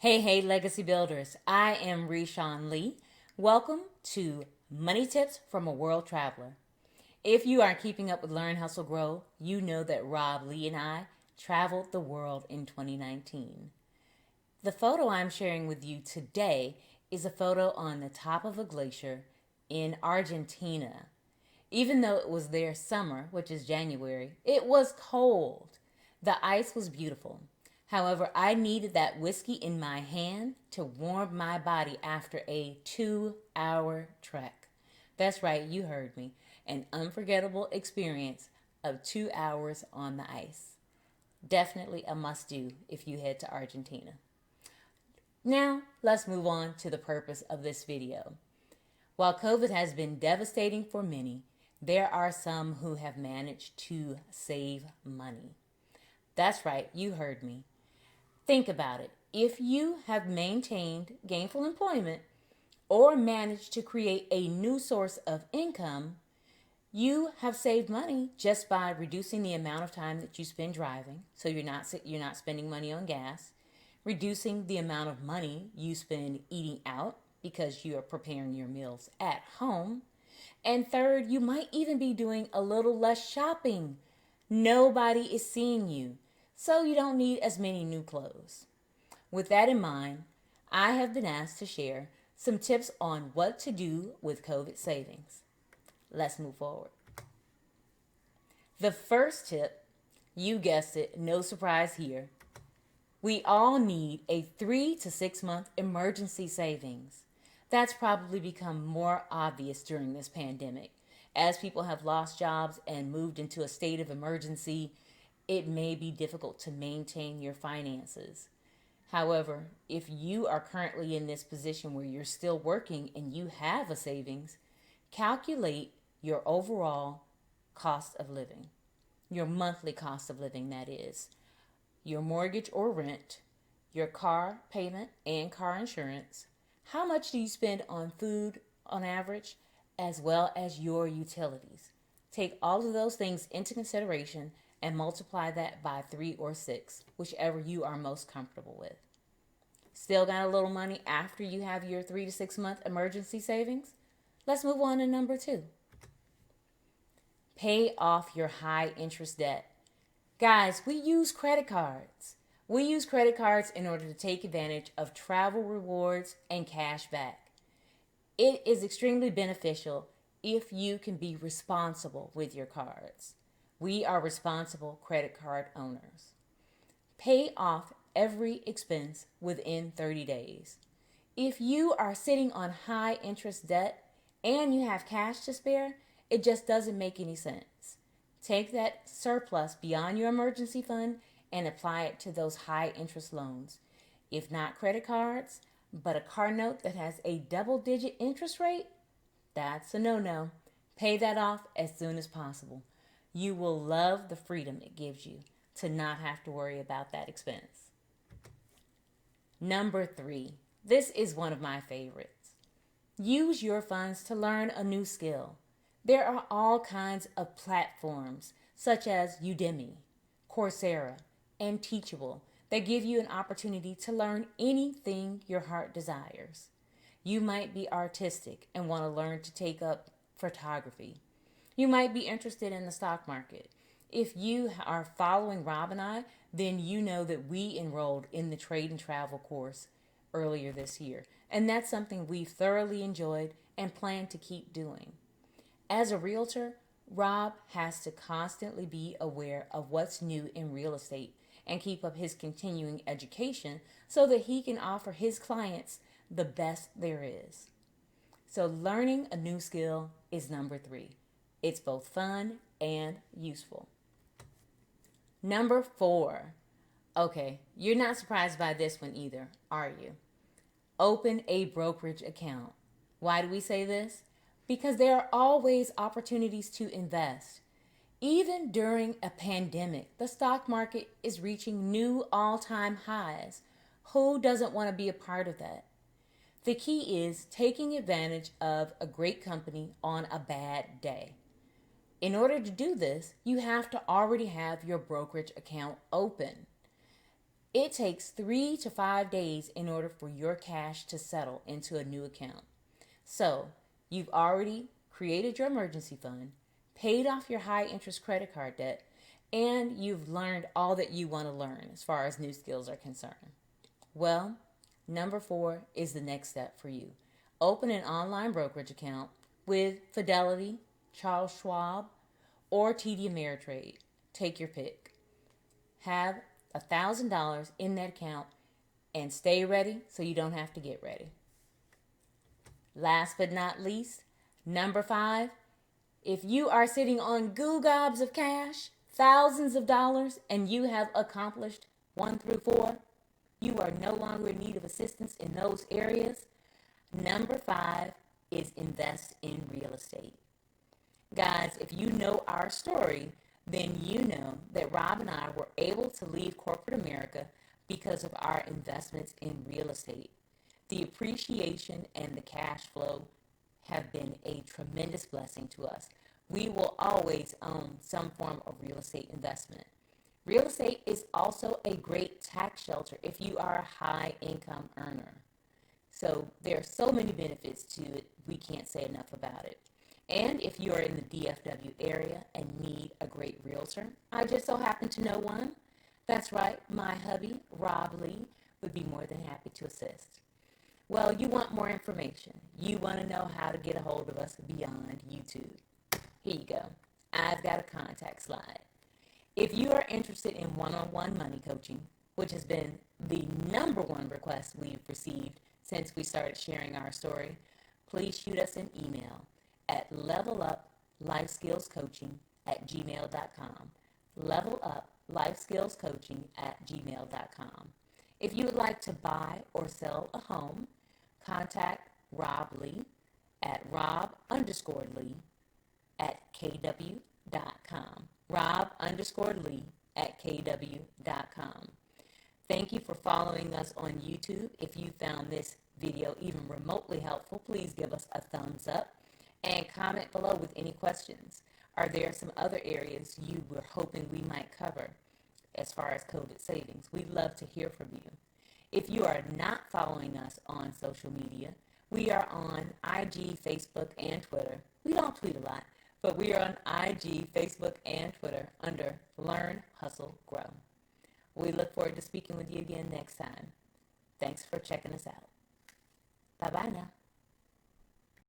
Hey, Legacy Builders. I am Reshawn Lee. Welcome to Money Tips from a World Traveler. If you are keeping up with Learn, Hustle, Grow, you know that Rob Lee and I traveled the world in 2019. The photo I'm sharing with you today is a photo on the top of a glacier in Argentina. Even though it was their summer, which is January, it was cold. The ice was beautiful. However, I needed that whiskey in my hand to warm my body after a 2-hour trek. That's right, you heard me. An unforgettable experience of 2 hours on the ice. Definitely a must do if you head to Argentina. Now, let's move on to the purpose of this video. While COVID has been devastating for many, there are some who have managed to save money. That's right, you heard me. Think about it. If you have maintained gainful employment or managed to create a new source of income, you have saved money just by reducing the amount of time that you spend driving, so you're not spending money on gas, reducing the amount of money you spend eating out because you are preparing your meals at home, and third, you might even be doing a little less shopping. Nobody is seeing you, so you don't need as many new clothes. With that in mind, I have been asked to share some tips on what to do with COVID savings. Let's move forward. The first tip, you guessed it, no surprise here. We all need a 3 to 6 month emergency savings. That's probably become more obvious during this pandemic. As people have lost jobs and moved into a state of emergency, it may be difficult to maintain your finances. However, if you are currently in this position where you're still working and you have a savings, calculate your overall cost of living, your monthly cost of living, that is, your mortgage or rent, your car payment and car insurance, how much do you spend on food on average, as well as your utilities. Take all of those things into consideration and multiply that by 3 or 6, whichever you are most comfortable with. Still got a little money after you have your 3 to 6 month emergency savings? Let's move on to number 2. Pay off your high interest debt. Guys, we use credit cards. We use credit cards in order to take advantage of travel rewards and cash back. It is extremely beneficial if you can be responsible with your cards. We are responsible credit card owners. Pay off every expense within 30 days. If you are sitting on high interest debt and you have cash to spare, it just doesn't make any sense. Take that surplus beyond your emergency fund and apply it to those high interest loans. If not credit cards, but a car note that has a double-digit interest rate, that's a no-no. Pay that off as soon as possible. You will love the freedom it gives you to not have to worry about that expense. Number 3, this is one of my favorites. Use your funds to learn a new skill. There are all kinds of platforms such as Udemy, Coursera, and Teachable that give you an opportunity to learn anything your heart desires. You might be artistic and want to learn to take up photography. You might be interested in the stock market. If you are following Rob and I, then you know that we enrolled in the trade and travel course earlier this year. And that's something we've thoroughly enjoyed and plan to keep doing. As a realtor, Rob has to constantly be aware of what's new in real estate and keep up his continuing education so that he can offer his clients the best there is. So learning a new skill is number 3. It's both fun and useful. Number 4. Okay, you're not surprised by this one either, are you? Open a brokerage account. Why do we say this? Because there are always opportunities to invest. Even during a pandemic, the stock market is reaching new all-time highs. Who doesn't want to be a part of that? The key is taking advantage of a great company on a bad day. In order to do this, you have to already have your brokerage account open. It takes 3 to 5 days in order for your cash to settle into a new account. So, you've already created your emergency fund, paid off your high interest credit card debt, and you've learned all that you want to learn as far as new skills are concerned. Well, number 4 is the next step for you. Open an online brokerage account with Fidelity, Charles Schwab, or TD Ameritrade. Take your pick. Have $1,000 in that account and stay ready so you don't have to get ready. Last but not least, number 5, if you are sitting on goo gobs of cash, thousands of dollars, and you have accomplished 1 through 4, you are no longer in need of assistance in those areas. Number 5 is invest in real estate. Guys, if you know our story, then you know that Rob and I were able to leave corporate America because of our investments in real estate. The appreciation and the cash flow have been a tremendous blessing to us. We will always own some form of real estate investment. Real estate is also a great tax shelter if you are a high income earner. So there are so many benefits to it, we can't say enough about it. And if you are in the DFW area and need a great realtor, I just so happen to know one. That's right, my hubby, Rob Lee, would be more than happy to assist. Well, you want more information. You want to know how to get a hold of us beyond YouTube. Here you go. I've got a contact slide. If you are interested in one-on-one money coaching, which has been the number 1 request we've received since we started sharing our story, please shoot us an email at leveluplifeskillscoaching@gmail.com. leveluplifeskillscoaching@gmail.com. If you would like to buy or sell a home, contact Rob Lee at rob_lee@kw.com. rob_lee@kw.com. Thank you for following us on YouTube. If you found this video even remotely helpful, please give us a thumbs up and comment below with any questions. Are there some other areas you were hoping we might cover as far as COVID savings? We'd love to hear from you. If you are not following us on social media, we are on IG, Facebook, and Twitter. We don't tweet a lot, but we are on IG, Facebook, and Twitter under Learn, Hustle, Grow. We look forward to speaking with you again next time. Thanks for checking us out. Bye-bye now.